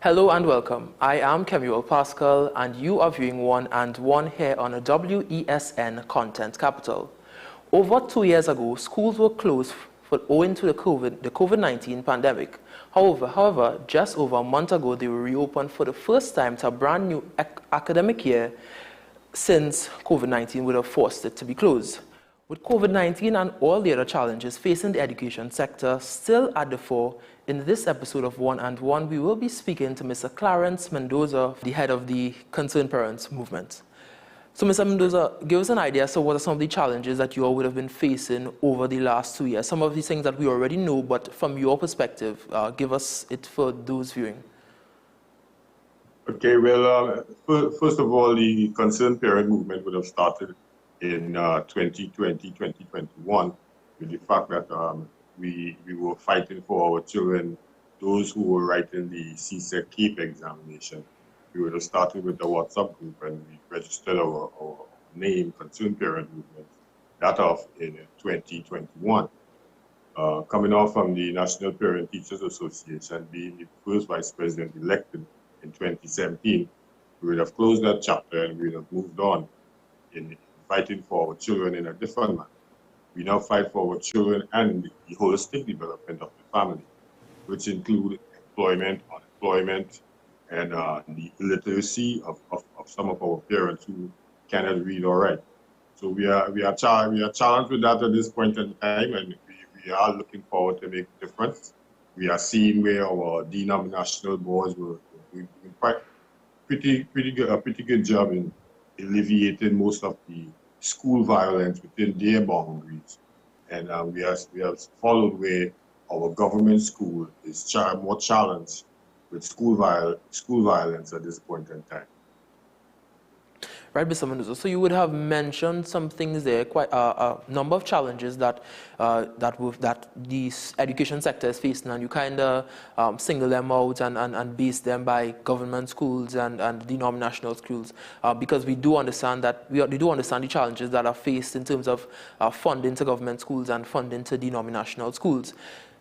Hello and welcome. I am Kemuel Pascall and you are viewing One and One here on a WESN Content Capital. Over 2 years ago, schools were closed owing to the COVID-19 pandemic. However, just over a month ago, they were reopened for the first time to a brand new academic year since COVID-19 would have forced it to be closed. With COVID-19 and all the other challenges facing the education sector still at the fore, in this episode of One and One, we will be speaking to Mr. Clarence Mendoza, the head of the Concerned Parents Movement. So, Mr. Mendoza, give us an idea. So, what are some of the challenges that you all would have been facing over the last 2 years? Some of these things that we already know, but from your perspective, give us it for those viewing. Okay, well, first of all, the Concerned Parent Movement would have started in 2020, 2021, with the fact that we were fighting for our children, those who were writing the CSEC CAPE examination. We would have started with the WhatsApp group and we registered our name, Concerned Parent Movement, that off in 2021. Coming off from the National Parent Teachers Association, being the first vice president elected in 2017, we would have closed that chapter and we would have moved on in fighting for our children in a different manner. We now fight for our children and the holistic development of the family, which include employment, unemployment, and the illiteracy of some of our parents who cannot read or write. So we are challenged with that at this point in time, and we are looking forward to make a difference. We are seeing where our denominational boards were doing quite pretty good job in alleviating most of the school violence within their boundaries, and we have followed where our government school is more challenged with school violence at this point in time. Right, Mr. Mendoza. So you would have mentioned some things there, quite a number of challenges that the education sector is facing, and you kind of single them out and base them by government schools and denominational schools, because we do understand that we do understand the challenges that are faced in terms of funding to government schools and funding to denominational schools.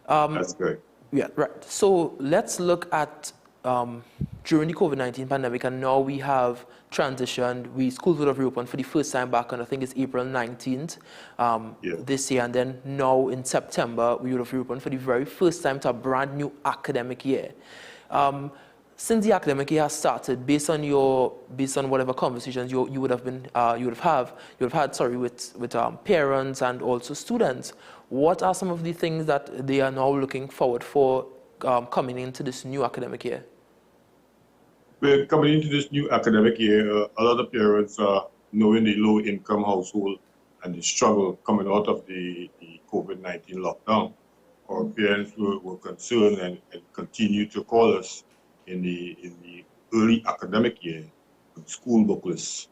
That's great. Yeah, right. So let's look at during the COVID-19 pandemic, and now we have transitioned. Schools would have reopened for the first time back on, I think it's April 19th this year, and then now in September we would have reopened for the very first time to a brand new academic year. Since the academic year has started, based on whatever conversations you would have had with parents and also students, what are some of the things that they are now looking forward for coming into this new academic year? Well, coming into this new academic year, a lot of parents are knowing the low-income household and the struggle coming out of the COVID-19 lockdown. Our parents were concerned and continue to call us in the early academic year with school book lists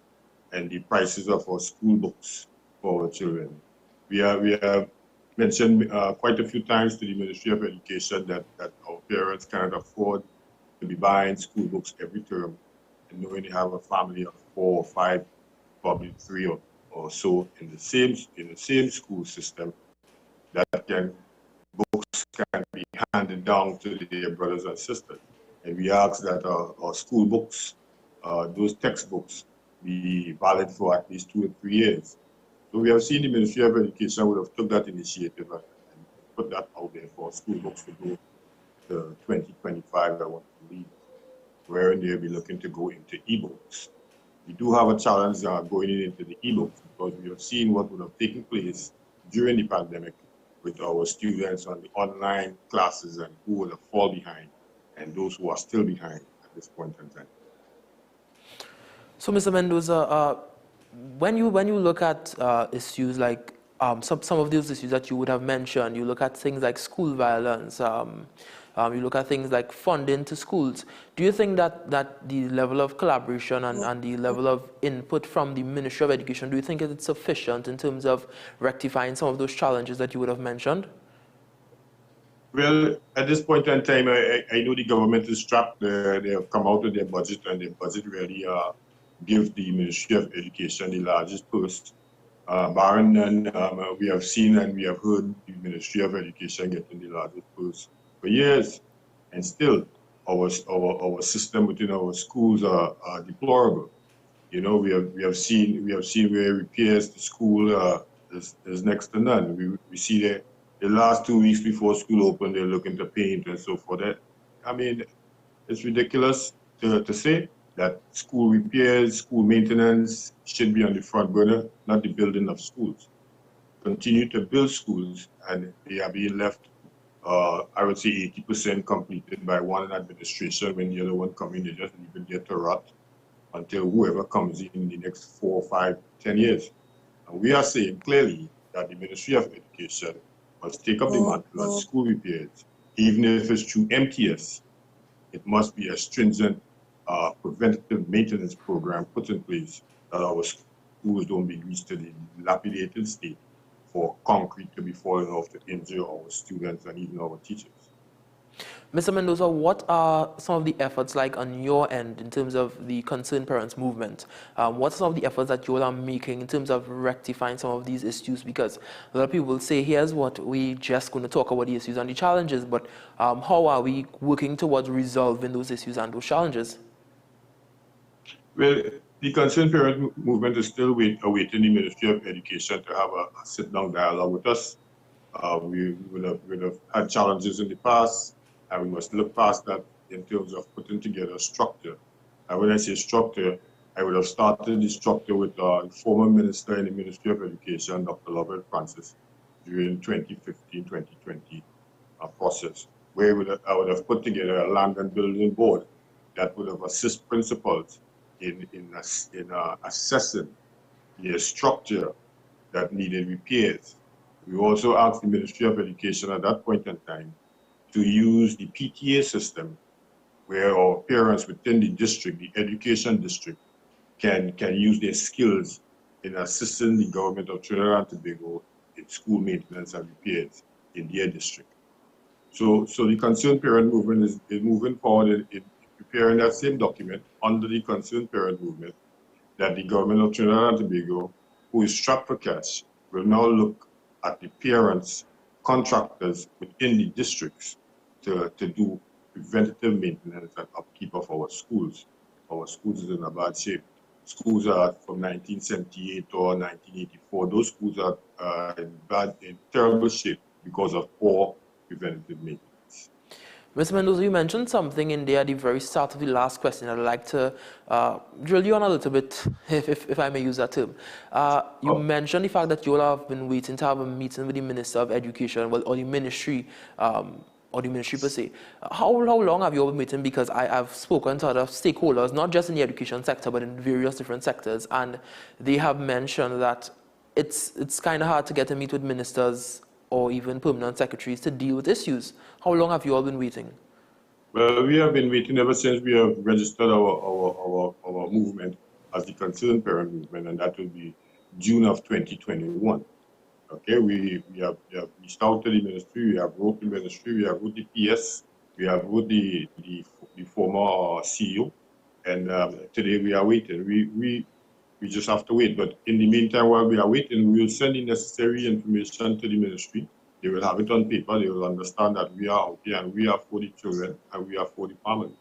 and the prices of our school books for our children. We have mentioned quite a few times to the Ministry of Education that our parents cannot afford to be buying school books every term, and knowing they have a family of 4 or 5, probably 3 or so in the same school system, that books can be handed down to their brothers and sisters. And we ask that our school books, those textbooks, be valid for at least 2 or 3 years. So we have seen the Ministry of Education would have took that initiative and put that out there for school books to go to 2025, I want to believe, where they'll be looking to go into ebooks. We do have a challenge going into the ebooks because we have seen what would have taken place during the pandemic with our students on the online classes and who would have fallen behind and those who are still behind at this point in time. So, Mr. Mendoza, when you look at issues like some of those issues that you would have mentioned, you look at things like school violence, you look at things like funding to schools. Do you think that the level of collaboration and the level of input from the Ministry of Education, do you think it's sufficient in terms of rectifying some of those challenges that you would have mentioned? Well, at this point in time, I know the government is strapped. They have come out with their budget, and their budget really gives the Ministry of Education the largest purse. Barring none, we have seen and we have heard the Ministry of Education getting the largest purse for years, and still our system within our schools are deplorable. You know, we have seen where repairs to school is next to none. We see the last 2 weeks before school opened, they're looking to paint and so forth. I mean, it's ridiculous to say that school repairs, school maintenance should be on the front burner, not the building of schools. Continue to build schools, and they are being left, I would say 80% completed by one administration. When the other one comes in, they just leave it there to rot until whoever comes in the next 4, 5, 10 years. And we are saying clearly that the Ministry of Education must take up the mantle on school repairs, even if it's through MTS. It must be a stringent preventative maintenance program put in place that our schools don't be reached to the dilapidated state for concrete to be falling off to injure our students and even our teachers. Mr. Mendoza, what are some of the efforts like on your end in terms of the Concerned Parents movement? What are some of the efforts that you all are making in terms of rectifying some of these issues? Because a lot of people will say, here's what we just going to talk about the issues and the challenges, but how are we working towards resolving those issues and those challenges? Well, the Concerned Parent movement is still awaiting the Ministry of Education to have a sit-down dialogue with us. We would have had challenges in the past, and we must look past that in terms of putting together a structure. And when I say structure, I would have started the structure with the former minister in the Ministry of Education, Dr. Lovett Francis, during 2015-2020 process, where I would have put together a land and building board that would have assist principals in assessing the structure that needed repairs. We also asked the Ministry of Education at that point in time to use the PTA system, where our parents within the district, the education district, can use their skills in assisting the government of Trinidad and Tobago in school maintenance and repairs in their district. So the Concerned Parent movement is moving forward in preparing that same document under the Concerned Parent movement, that the government of Trinidad and Tobago, who is strapped for cash, will now look at the parents, contractors within the districts to do preventative maintenance and upkeep of our schools. Our schools is in a bad shape. Schools are from 1978 or 1984. Those schools are in terrible shape because of poor preventative maintenance. Mr. Mendoza, you mentioned something in there at the very start of the last question. I'd like to drill you on a little bit, if I may use that term. You mentioned the fact that you all have been waiting to have a meeting with the Minister of Education, well, or the ministry per se. How long have you all been waiting? Because I've spoken to other stakeholders, not just in the education sector, but in various different sectors, and they have mentioned that it's kind of hard to get to meet with ministers or even permanent secretaries to deal with issues. How long have you all been waiting? Well, we have been waiting ever since we have registered our movement as the Concerned Parent movement, and that will be June of 2021. Okay, we reached out to the ministry, we have wrote the ministry, we have wrote the PS, we have wrote the former CEO, and today we are waiting. We just have to wait. But in the meantime, while we are waiting, we will send the necessary information to the ministry. They will have it on paper. They will understand that we are out here and we are for the children and we are for the family.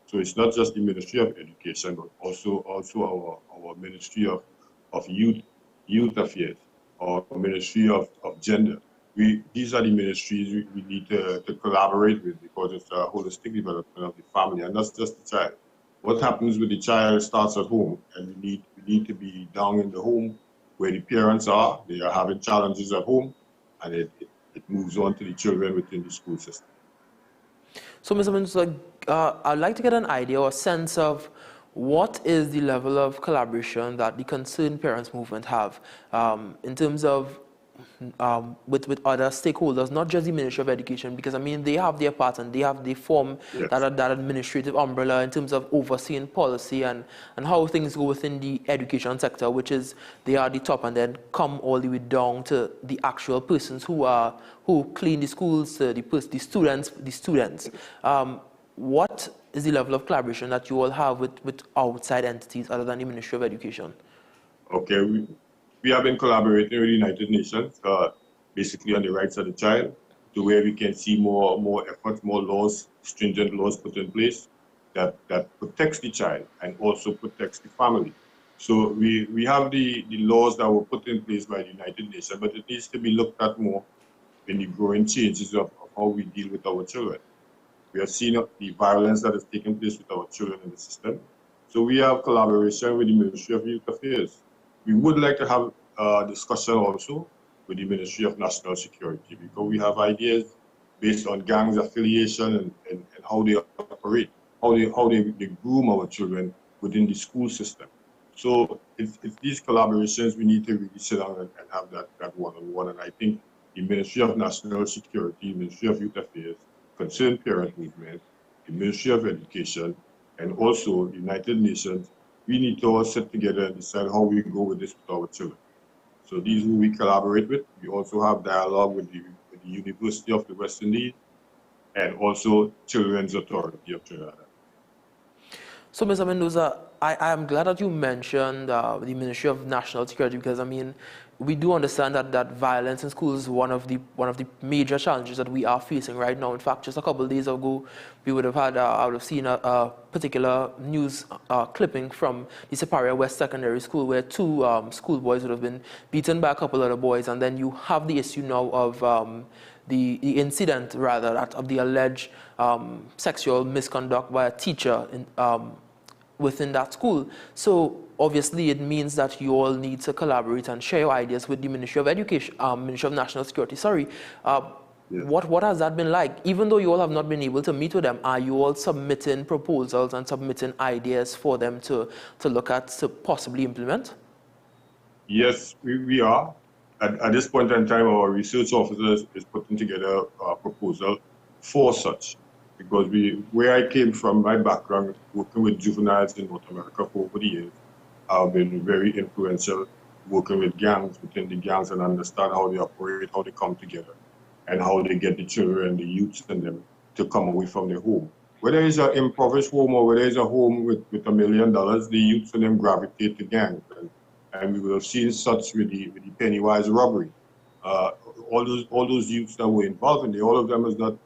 So it's not just the Ministry of Education, but also our Ministry of Youth Affairs, our Ministry of Gender. These are the ministries we need to collaborate with, because it's a holistic development of the family, and that's just the child. What happens with the child starts at home, and we need to be down in the home where the parents are. They are having challenges at home, and it moves on to the children within the school system. So, Mr. Mendoza, I'd like to get an idea or sense of what is the level of collaboration that the Concerned Parents movement have in terms of with other stakeholders, not just the Ministry of Education, because I mean they have their part and they form that administrative umbrella in terms of overseeing policy and how things go within the education sector, which is they are the top, and then come all the way down to the actual persons who clean the schools, the students. What is the level of collaboration that you all have with outside entities other than the Ministry of Education? Okay, we have been collaborating with the United Nations, basically on the rights of the child, to where we can see more efforts, more laws, stringent laws put in place that protects the child and also protects the family. So we have the laws that were put in place by the United Nations, but it needs to be looked at more in the growing changes of how we deal with our children. We have seen the violence that has taken place with our children in the system. So we have collaboration with the Ministry of Youth Affairs. We would like to have a discussion also with the Ministry of National Security, because we have ideas based on gangs affiliation and how they operate, how they groom our children within the school system. So it's these collaborations we need to really sit down and have that one-on-one. And I think the Ministry of National Security, Ministry of Youth Affairs, Concerned Parent Movement, the Ministry of Education, and also the United Nations, we need to all sit together and decide how we go with this with our children. So these who we collaborate with. We also have dialogue with the University of the West Indies and also Children's Authority of Trinidad. So, Mr. Mendoza, I am glad that you mentioned the Ministry of National Security, because I mean, we do understand that violence in schools is one of the major challenges that we are facing right now. In fact, just a couple of days ago, we would have had I would have seen a particular news clipping from the Separia West Secondary School, where two schoolboys would have been beaten by a couple of other boys, and then you have the issue now of the incident, rather, of the alleged sexual misconduct by a teacher within that school. So obviously it means that you all need to collaborate and share your ideas with the Ministry of Education, Ministry of National Security, sorry. Yes. What has that been like? Even though you all have not been able to meet with them, are you all submitting proposals and submitting ideas for them to look at, to possibly implement? Yes, we are. At this point in time, our research officer is putting together a proposal for such. Because where I came from, my background, working with juveniles in North America for over the years, I've been very influential working with gangs, within the gangs, and understand how they operate, how they come together, and how they get the children, the youths in them to come away from their home. Whether it's an impoverished home or whether it's a home with $1 million, the youths in them gravitate to gangs. And we would have seen such with the Pennywise robbery. All those youths that were involved in it, all of them is not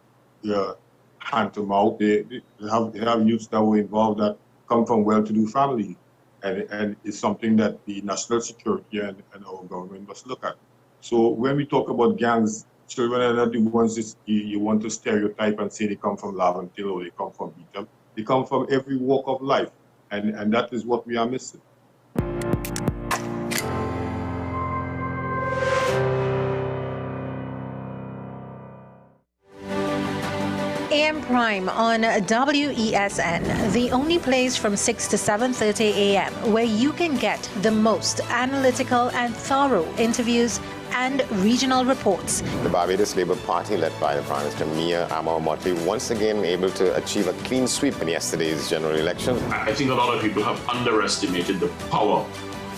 hand to mouth. They have youths that were involved that come from well-to-do families, and it's something that the national security and our government must look at. So when we talk about gangs, children are not the ones you want to stereotype and say they come from Laventille or they come from Beetham. They come from every walk of life, and that is what we are missing. AM Prime on WESN, the only place from 6 to 7:30 a.m. where you can get the most analytical and thorough interviews and regional reports. The Barbados Labour Party, led by the Prime Minister Mia Amor-Motley, once again able to achieve a clean sweep in yesterday's general election. I think a lot of people have underestimated the power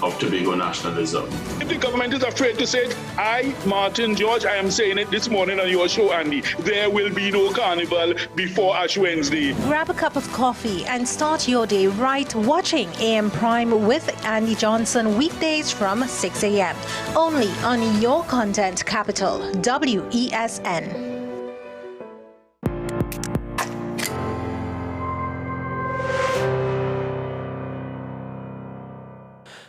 of Tobago nationalism. If the government is afraid to say it, I, Martin George, I am saying it this morning on your show, Andy, there will be no carnival before Ash Wednesday. Grab a cup of coffee and start your day right watching AM Prime with Andy Johnson weekdays from 6 a.m. Only on your content capital, WESN.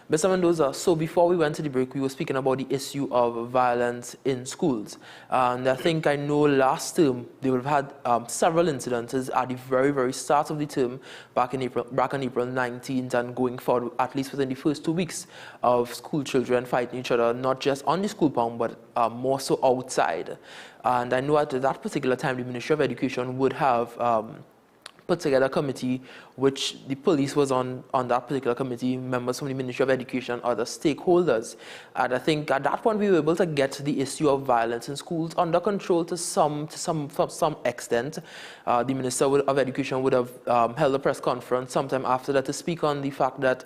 Mr. Mendoza, so before we went to the break, we were speaking about the issue of violence in schools. And I think I know last term, they would have had several incidences at the very, very start of the term, back on April 19th, and going forward, at least within the first 2 weeks, of school children fighting each other, not just on the school pound, but more so outside. And I know at that particular time, the Ministry of Education would have put together a committee, which the police was on that particular committee, members from the Ministry of Education, other stakeholders. And I think at that point we were able to get the issue of violence in schools under control to some extent. The Minister of Education would have held a press conference sometime after that to speak on the fact that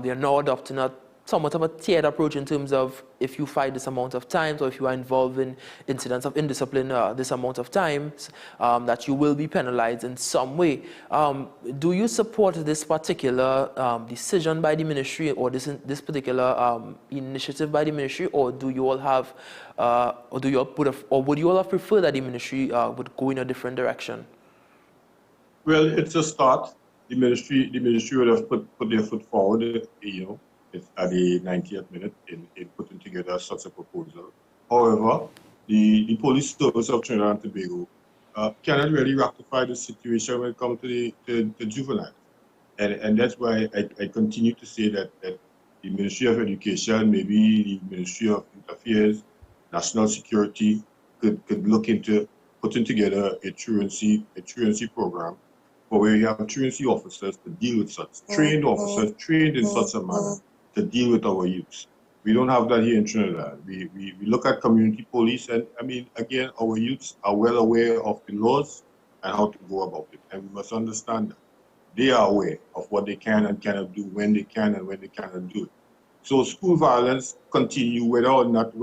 they are now adopting somewhat of a tiered approach in terms of if you fight this amount of times or if you are involved in incidents of indiscipline this amount of times, that you will be penalized in some way. Do you support this particular decision by the ministry or this particular initiative by the ministry, or do you all have, or would you all have preferred that the ministry would go in a different direction? Well, it's a start. The ministry would have put their foot forward, you know, at the 90th minute in putting together such a proposal. However, the police service of Trinidad and Tobago cannot really rectify the situation when it comes to the juveniles. And that's why I continue to say that the Ministry of Education, maybe the Ministry of Youth Affairs, National Security could look into putting together a truancy program for where you have truancy officers to deal with such, trained officers, trained in such a manner to deal with our youths. We don't have that here in Trinidad. We look at community police, and I mean, again, our youths are well aware of the laws and how to go about it. And we must understand that they are aware of what they can and cannot do, when they can and when they cannot do it. So school violence continue whether or not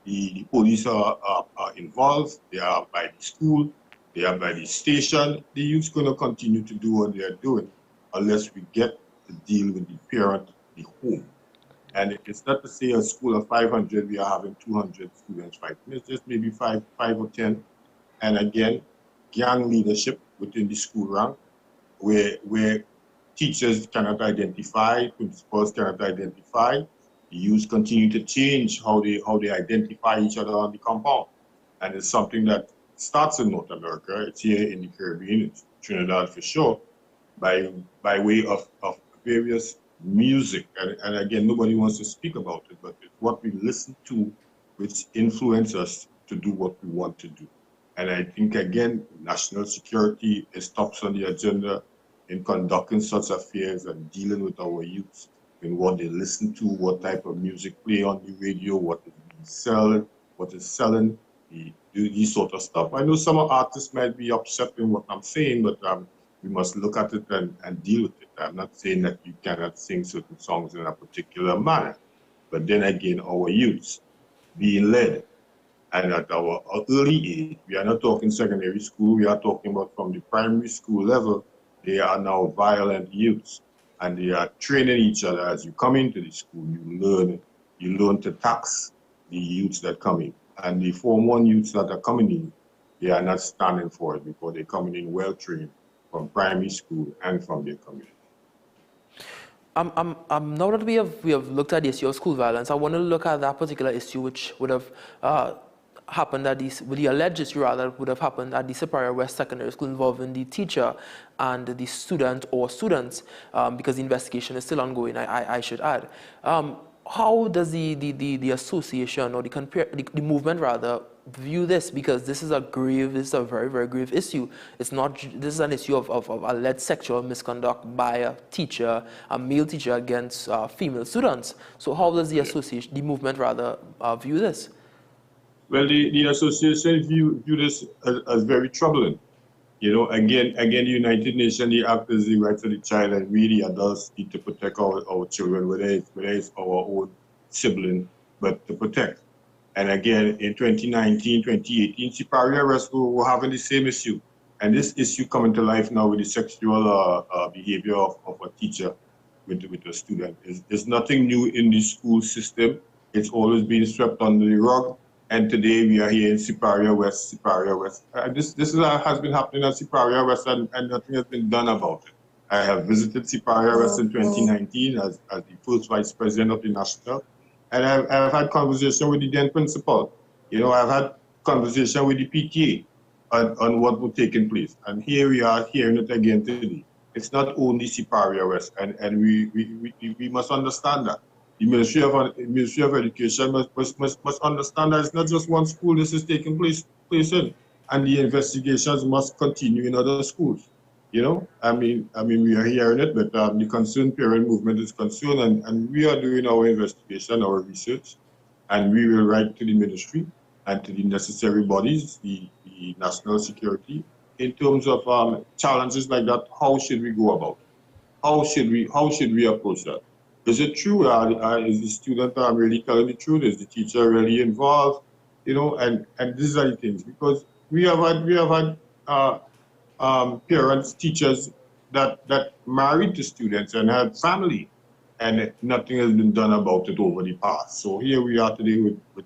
the police are involved. They are by the school, they are by the station. The youth's going to continue to do what they are doing unless we get to deal with the parent, the home. And it's not to say a school of 500, we are having 200 students fighting. It's just maybe five or 10. And again, gang leadership within the school rank, where teachers cannot identify, principals cannot identify. The youth continue to change how they identify each other on the compound. And it's something that starts in North America. It's here in the Caribbean, it's Trinidad for sure, by way of various music. And again, nobody wants to speak about it, but it's what we listen to which influence us to do what we want to do. And I think, again, national security is tops on the agenda in conducting such affairs and dealing with our youths in what they listen to, what type of music play on the radio, what is being sold, what is selling, these sort of stuff. I know some artists might be upset in what I'm saying, but we must look at it and deal with it. I'm not saying that you cannot sing certain songs in a particular manner, but then again, our youths being led, and at our early age, we are not talking secondary school, we are talking about from the primary school level, they are now violent youths, and they are training each other. As you come into the school, you learn to tax the youths that come in. And the Form 1 youths that are coming in, they are not standing for it because they're coming in well-trained from primary school and from their community. Now that we have looked at the issue of school violence, I want to look at that particular issue which would have happened at the alleged issue rather would have happened at the Superior West Secondary School involving the teacher and the student or students, because the investigation is still ongoing, I should add. How does the association or the movement rather view this? Because this is a very, very grave issue. This is an issue of alleged sexual misconduct by a teacher, a male teacher against female students. So how does the association, the movement rather, view this? Well, the association view this as very troubling. You know, again, the United Nations, the act is the rights of the child, and we, the adults, need to protect our children, whether it's our own sibling, but to protect. And again, in 2019, 2018, Superior West were having the same issue. And this issue coming to life now with the sexual behavior of a teacher with a student is nothing new in the school system. It's always been swept under the rug. And today we are here in Superior West. This has been happening at Superior West, and nothing has been done about it. I have visited Superior West in 2019 as the first vice president of the national, and I've had conversation with the then principal. You know, I've had conversation with the PTA on what was taking place, and here we are hearing it again today. It's not only Superior West, and we must understand that. The Ministry of Education must understand that it's not just one school this is taking place in, and the investigations must continue in other schools. You know, I mean, we are hearing it, but the concerned parent movement is concerned, and we are doing our investigation, our research, and we will write to the ministry and to the necessary bodies, the national security, in terms of challenges like that. How should we go about it? How should we approach that? Is it true? Is the student really telling the truth? Is the teacher really involved? You know, and these are the things, because we have had parents, teachers that married to students and had family, and nothing has been done about it over the past. So here we are today with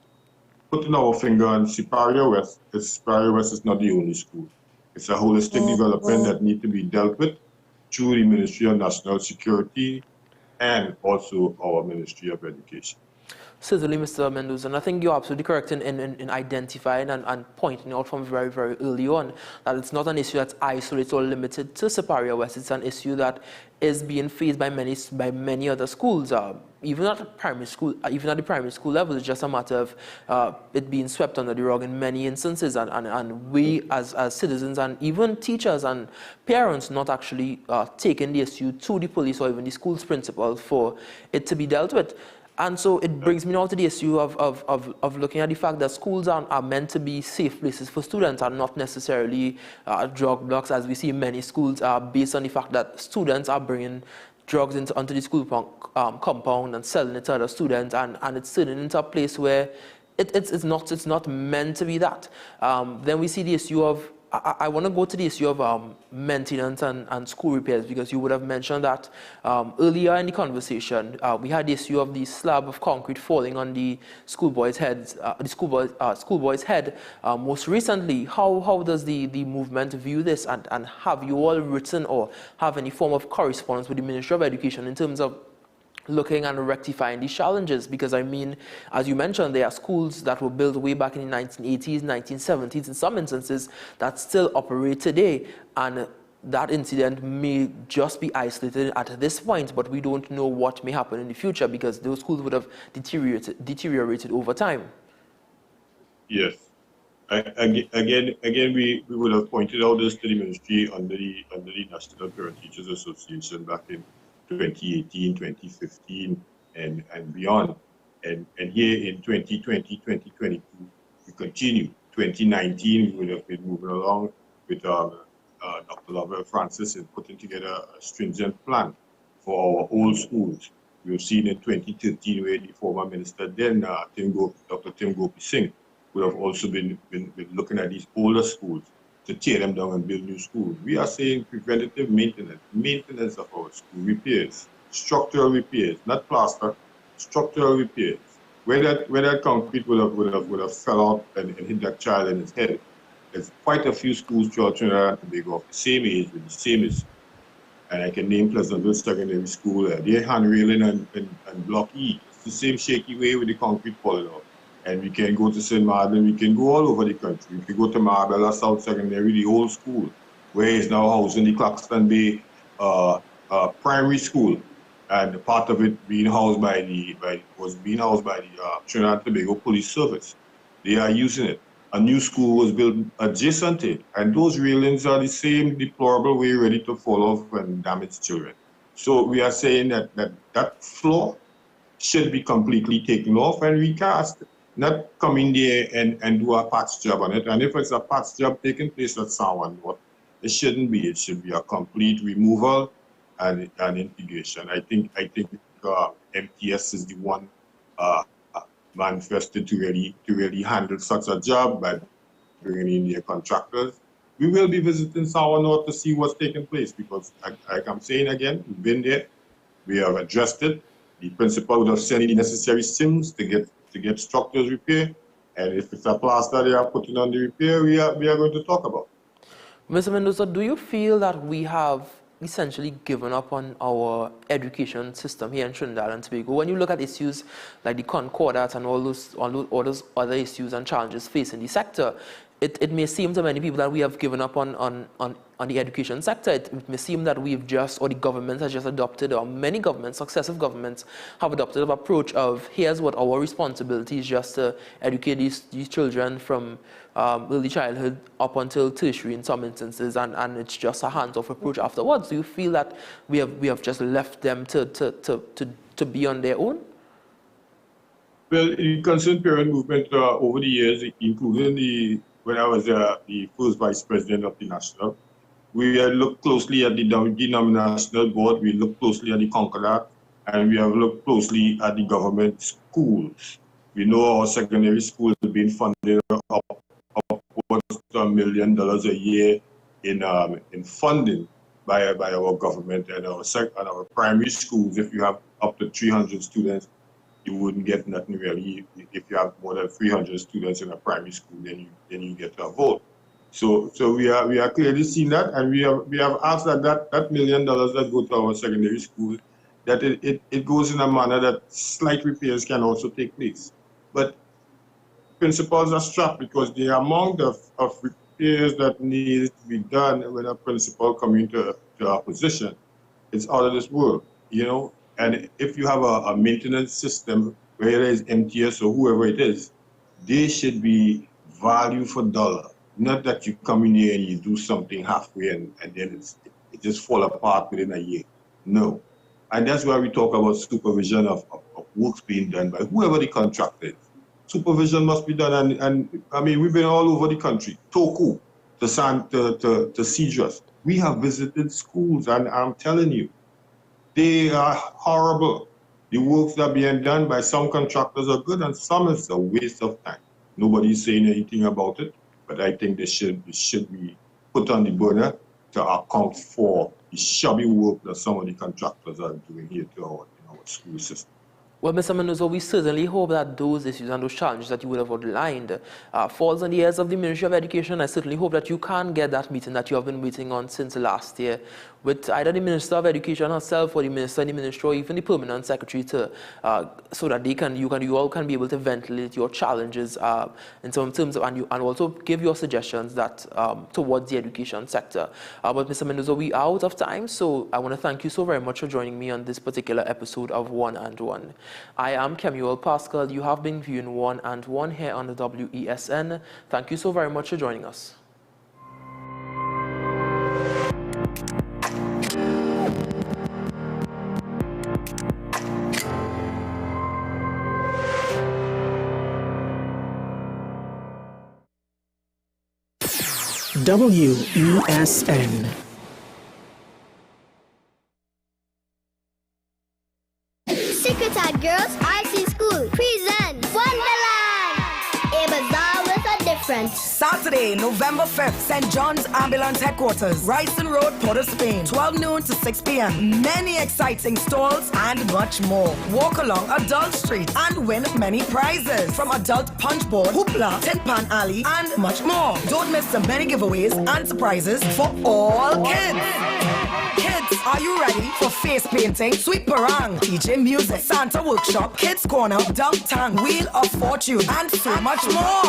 putting our finger on Superior West. Superior West is not the only school. It's a holistic development that needs to be dealt with through the Ministry of National Security and also our Ministry of Education. Certainly, Mr. Mendoza, and I think you're absolutely correct in identifying and pointing out from very, very early on that it's not an issue that's isolated or limited to Superior West. It's an issue that is being faced by many other schools, even at the primary school level. It's just a matter of it being swept under the rug in many instances, and we as citizens and even teachers and parents not actually taking the issue to the police or even the school's principal for it to be dealt with. And so it brings me now to the issue of looking at the fact that schools are meant to be safe places for students and not necessarily drug blocks, as we see in many schools, based on the fact that students are bringing drugs onto the school compound and selling it to other students, and it's turning into a place where it's not meant to be that. Then we see the issue of, I want to go to the issue of maintenance and school repairs, because you would have mentioned that earlier in the conversation. We had the issue of the slab of concrete falling on the schoolboy's head. Most recently, how does the movement view this, and have you all written or have any form of correspondence with the Ministry of Education in terms of looking and rectifying these challenges? Because I mean, as you mentioned, there are schools that were built way back in the 1980s, 1970s, in some instances, that still operate today, and that incident may just be isolated at this point, but we don't know what may happen in the future, because those schools would have deteriorated over time. Yes. Again, we would have pointed out this to the ministry under the National Parent Teachers Association back in 2018, 2015, and beyond. And here in 2020, 2022, we continue. 2019, we would have been moving along with Dr. Lovell Francis in putting together a stringent plan for our old schools. We've seen in 2013 where the former minister then, Dr. Tim Gopi Singh, would have also been looking at these older schools to tear them down and build new schools. We are saying preventative maintenance of our school, repairs, structural repairs, not plaster, structural repairs. Where that concrete would have fell out and hit that child in his head. There's quite a few schools throughout Trinidad and Tobago of the same age with the same issue. And I can name Pleasantville Secondary School, their hand railing and Block E. It's the same shaky way with the concrete falling out. And we can go to St. Martin, we can go all over the country. We can go to Marbella South Secondary, the old school, where it's now housing the Claxton Bay Primary School, and part of it being housed by the Trinidad and Tobago Police Service. They are using it. A new school was built adjacent to it, and those railings are the same deplorable way, ready to fall off and damage children. So we are saying that floor should be completely taken off and recast. Not come in there and do a patch job on it. And if it's a patch job taking place at San Juan, it shouldn't be. It should be a complete removal and integration. I think MTS is the one manifested to really handle such a job by bringing in their contractors. We will be visiting San Juan North to see what's taking place, because like I'm saying again, we've been there, we have addressed it. The principal would have sent in the necessary SIMs to get structures repaired, and if it's a plaster they are putting on the repair, we are going to talk about. Mr. Mendoza, do you feel that we have essentially given up on our education system here in Trinidad and Tobago? When you look at issues like the Concordat and all those other issues and challenges facing the sector, it may seem to many people that we have given up on the education sector. It may seem that we've just, or the government has just adopted, or many governments, successive governments, have adopted an approach of, here's what our responsibility is, just to educate these children from early childhood up until tertiary in some instances, and it's just a hands-off approach afterwards. Do you feel that we have just left them to be on their own? Well, the concerned parent movement over the years, including when I was the first vice president of the national, we looked closely at the denominational board, we looked closely at the Concordat, and we have looked closely at the government schools. We know our secondary schools have been funded upwards to $1 million a year in funding by our government, and our primary schools. If you have up to 300 students, you wouldn't get nothing really. If you have more than 300 students in a primary school, then you get a vote. So we are clearly seeing that, and we have asked that $1 million that go to our secondary schools, that it goes in a manner that slight repairs can also take place. But principals are strapped because the amount of repairs that need to be done when a principal comes into a position, it's out of this world, you know. And if you have a maintenance system, whether it's MTS or whoever it is, they should be value for dollar. Not that you come in here and you do something halfway and then it just fall apart within a year. No. And that's why we talk about supervision of works being done by whoever the contractor is. Supervision must be done, and I mean, we've been all over the country, Toku, to Cedrus. We have visited schools, and I'm telling you, they are horrible. The works that are being done by some contractors are good, and some is a waste of time. Nobody's saying anything about it, but I think they should be put on the burner to account for the shabby work that some of the contractors are doing here in our school system. Well, Mr. Mendoza, we certainly hope that those issues and those challenges that you would have outlined falls on the ears of the Ministry of Education. I certainly hope that you can get that meeting that you have been waiting on since last year with either the Minister of Education herself or the Minister and the Minister or even the Permanent Secretary so that you all can be able to ventilate your challenges in terms of and also give your suggestions that towards the education sector. But Mr. Mendoza, we are out of time, so I want to thank you so very much for joining me on this particular episode of One and One. I am Kemuel Pascall. You have been viewing One and One here on the WESN. Thank you so very much for joining us. WESN. Secretary Girls RC School present Wonderland, a bazaar with a difference. Saturday, November 5th, St. John's Ambulance Headquarters, Ryson Road, Port of Spain, 12 noon to 6 p.m. Many exciting stalls and much more. Walk along Adult Street and win many prizes from adult punchboard, hoopla, tin pan alley, and much more. Don't miss the many giveaways and surprises for all kids. Kids, are you ready for face painting, sweet parang, DJ music, Santa workshop, kids corner, dunk tank, wheel of fortune, and so much more?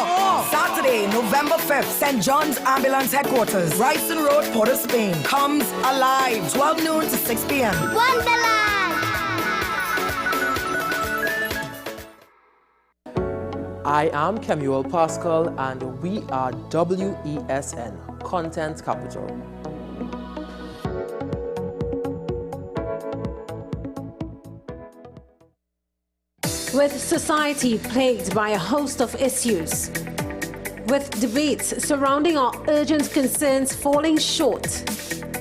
Saturday, November 5th, St. John's Ambulance Headquarters, Ryson Road, Port of Spain, comes alive, 12 noon to 6 p.m. Wonderland! I am Kemuel Pascall, and we are WESN, Content Capital. With society plagued by a host of issues, with debates surrounding our urgent concerns falling short,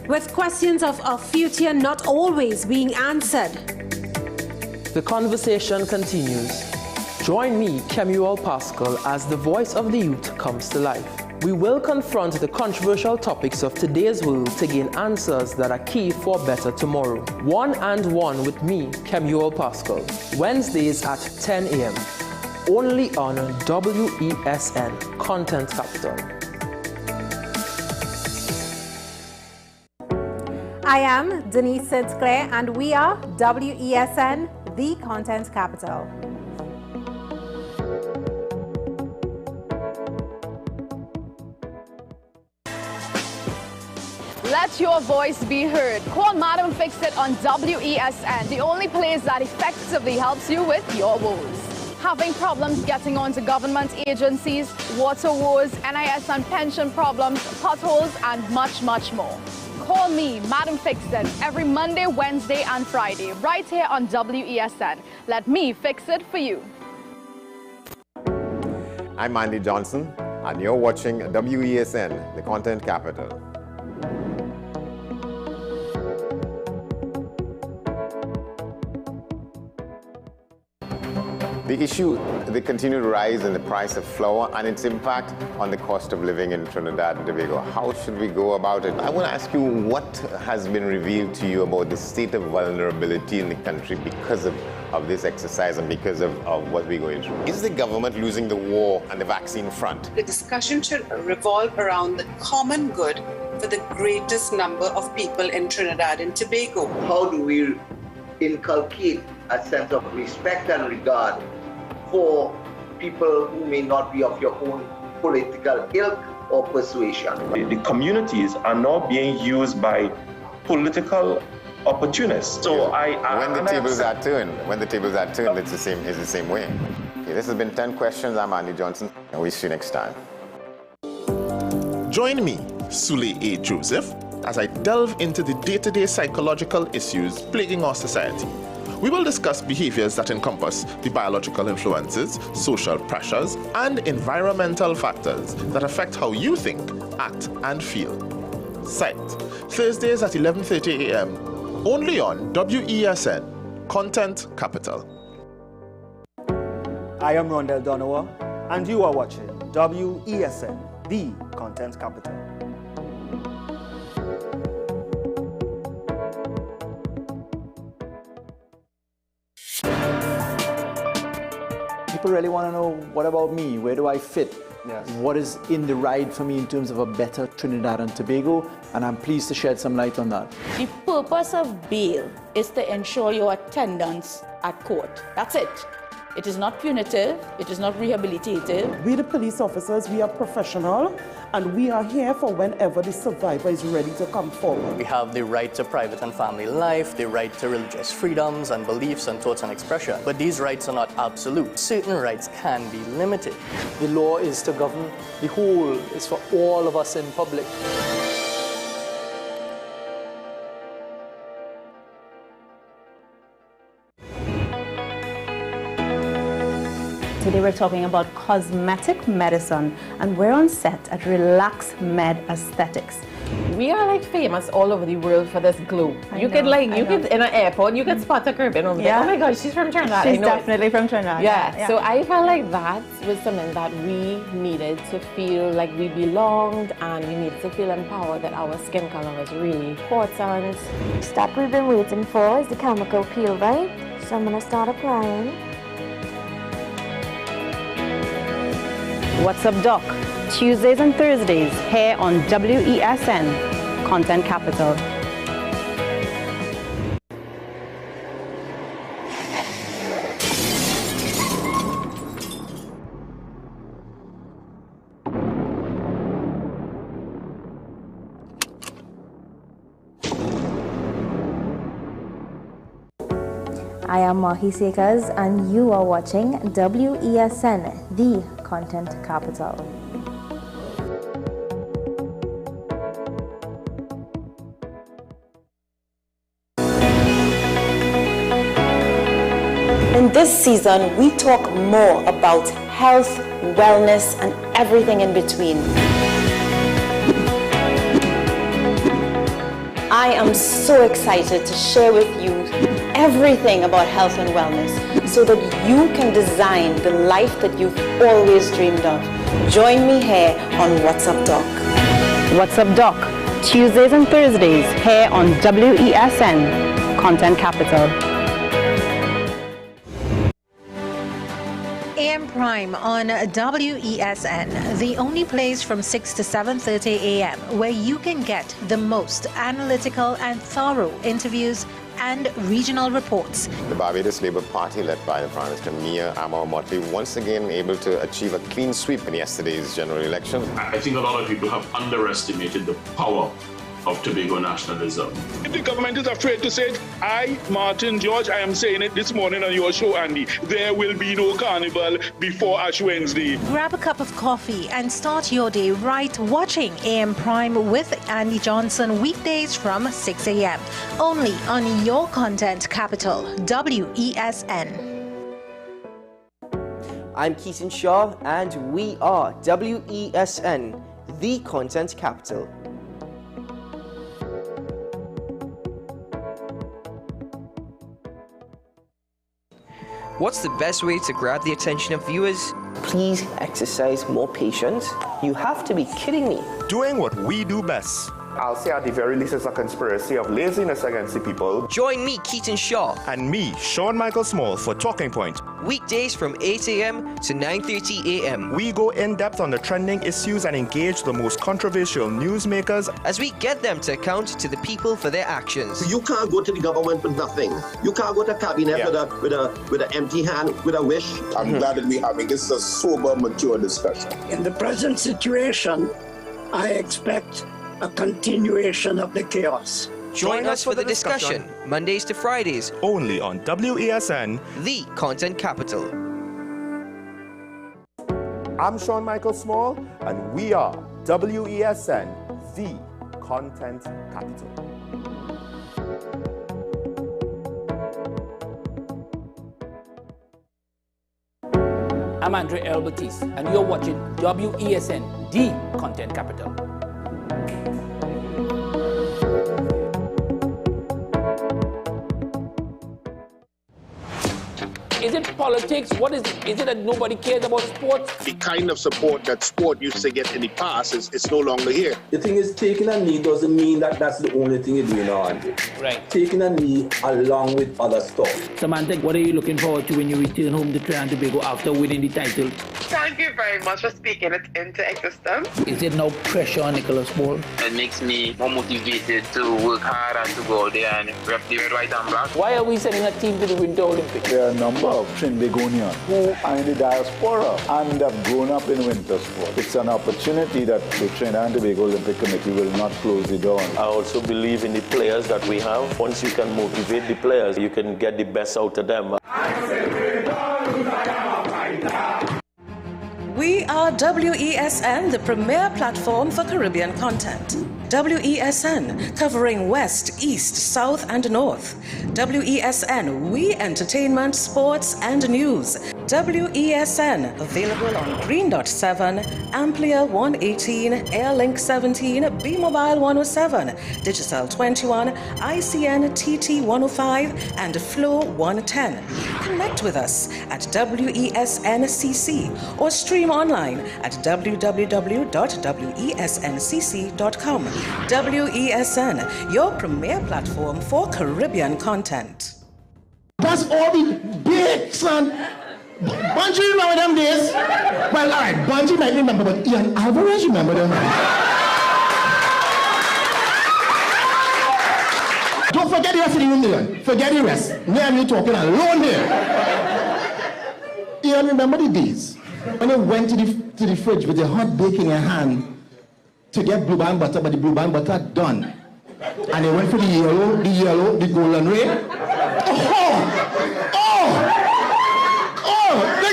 with questions of our future not always being answered, the conversation continues. Join me, Kemuel Pascall, as the voice of the youth comes to life. We will confront the controversial topics of today's world to gain answers that are key for a better tomorrow. One and One with me, Kemuel Pascall. Wednesdays at 10 a.m. Only on WESN, Content Capital. I am Denise St. Clair, and we are WESN, the Content Capital. Let your voice be heard. Call Madam Fix It on WESN, the only place that effectively helps you with your woes. Having problems getting onto government agencies, water woes, NIS and pension problems, potholes, and much, much more. Call me, Madam Fix It, every Monday, Wednesday, and Friday, right here on WESN. Let me fix it for you. I'm Andy Johnson, and you're watching WESN, the Content Capital. The issue, the continued rise in the price of flour and its impact on the cost of living in Trinidad and Tobago. How should we go about it? I want to ask you what has been revealed to you about the state of vulnerability in the country because of this exercise and because of what we're going through. Is the government losing the war on the vaccine front? The discussion should revolve around the common good for the greatest number of people in Trinidad and Tobago. How do we inculcate a sense of respect and regard for people who may not be of your own political ilk or persuasion? The communities are now being used by political opportunists. So when the tables are turned, it's the same way. Okay, this has been 10 Questions. I'm Andy Johnson, and we'll see you next time. Join me, Sule A. Joseph, as I delve into the day-to-day psychological issues plaguing our society. We will discuss behaviors that encompass the biological influences, social pressures, and environmental factors that affect how you think, act, and feel. Sight, Thursdays at 11:30 a.m., only on WESN, Content Capital. I am Rondell Donowa, and you are watching WESN, the Content Capital. People really want to know, what about me? Where do I fit? Yes. What is in the ride for me in terms of a better Trinidad and Tobago? And I'm pleased to shed some light on that. The purpose of bail is to ensure your attendance at court. That's it. It is not punitive, it is not rehabilitative. We the police officers, we are professional, and we are here for whenever the survivor is ready to come forward. We have the right to private and family life, the right to religious freedoms and beliefs and thoughts and expression. But these rights are not absolute. Certain rights can be limited. The law is to govern the whole, it's for all of us in public. Today we're talking about cosmetic medicine, and we're on set at Relax Med Aesthetics. We are like famous all over the world for this glow. You could in an airport, you could spot a Caribbean woman. Yeah. Oh my gosh, she's from Trinidad. She's definitely from Trinidad. Yeah. So I felt like that was something that we needed to feel like we belonged, and we needed to feel empowered that our skin color was really important. Step we've been waiting for is the chemical peel, right? So I'm gonna start applying. What's up, Doc? Tuesdays and Thursdays here on WESN, Content Capital. I am Mahi Sekas, and you are watching WESN, the Content Capital. In this season, we talk more about health, wellness, and everything in between. I am so excited to share with you everything about health and wellness so that you can design the life that you've always dreamed of. Join me here on What's Up Doc. What's up, Doc? Tuesdays and Thursdays here on WESN, Content Capital. AM Prime on WESN, the only place from 6 to 7:30 a.m. where you can get the most analytical and thorough interviews and regional reports. The Barbados Labour Party, led by the Prime Minister Mia Motley, once again able to achieve a clean sweep in yesterday's general election. I think a lot of people have underestimated the power of Tobago nationalism. If the government is afraid to say it, I, Martin George, I am saying it this morning on your show, Andy, there will be no carnival before Ash Wednesday. Grab a cup of coffee and start your day right watching AM Prime with Andy Johnson weekdays from 6 a.m. only on your Content Capital, WESN. I'm Keaton Shaw, and we are WESN, the Content Capital. What's the best way to grab the attention of viewers? Please exercise more patience. You have to be kidding me. Doing what we do best. I'll say at the very least it's a conspiracy of laziness against the people. Join me, Keaton Shaw. And me, Sean Michael Small, for Talking Point. Weekdays from 8 a.m. to 9:30 a.m. We go in-depth on the trending issues and engage the most controversial newsmakers as we get them to account to the people for their actions. You can't go to the government with nothing. You can't go to cabinet with an empty hand, with a wish. I'm glad that we're having this a sober, mature discussion. In the present situation, I expect a continuation of the chaos. Join us for the discussion, Mondays to Fridays, only on WESN, the content capital. I'm Sean Michael Small, and we are WESN, the content capital. I'm Andre L. Batiste, and you're watching WESN, the content capital. Is it politics? What is it? Is it that nobody cares about sports? The kind of support that sport used to get in the past is no longer here. The thing is, taking a knee doesn't mean that that's the only thing you're doing now, Andre. Right. Taking a knee along with other stuff. Samantha, what are you looking forward to when you return home to Trinidad and Tobago after winning the title? Thank you very much for speaking it into existence. Is there no pressure on Nicholas Paul? It makes me more motivated to work hard and to go out there and rep the white and black. Why are we sending a team to the Winter Olympics? There are a number of Trinbagonians who are in the diaspora and have grown up in winter sport. It's an opportunity that the Trinidad and Tobago Olympic Committee will not close the door on. I also believe in the players that we have. Once you can motivate the players, you can get the best out of them. We are WESN, the premier platform for Caribbean content. WESN, covering West, East, South, and North. WESN, we entertainment, sports, and news. WESN, available on Greendot 7, Amplia 118, Airlink 17, Bmobile 107, Digicel 21, ICNTT 105, and Flow 110. Connect with us at WESNCC or stream online at www.wesncc.com. WESN, your premier platform for Caribbean content. That's all the big son. Bungie remember them days? Well, all right, Bungie might remember, but Ian Alvarez remember them. Don't forget the rest of the room, Ian. Forget the rest. Me and you talking alone here. Ian, remember the days when you went to the fridge with your hot bake in your hand to get blue band butter, but the blue band butter done. And they went for the yellow, the golden ray.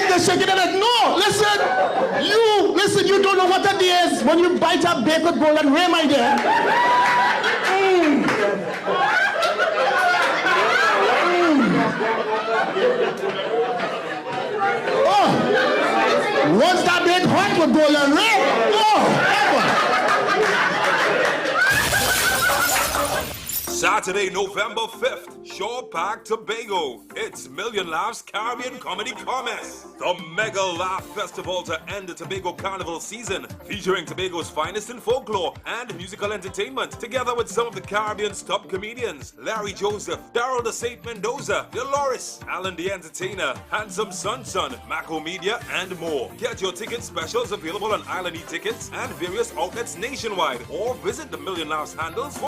They're shaking their head. No, listen, you don't know what that is when you bite a baked golden ray, my dear. Once that big hot with golden ray, Saturday, November 5th, Shore Park, Tobago. It's Million Laughs Caribbean Comedy Commerce, the mega laugh festival to end the Tobago Carnival season, featuring Tobago's finest in folklore and musical entertainment, together with some of the Caribbean's top comedians, Larry Joseph, Daryl the Saint Mendoza, Dolores, Alan the Entertainer, Handsome Sunshine, Mako Media, and more. Get your ticket specials available on Island E-Tickets and various outlets nationwide, or visit the Million Laughs handles for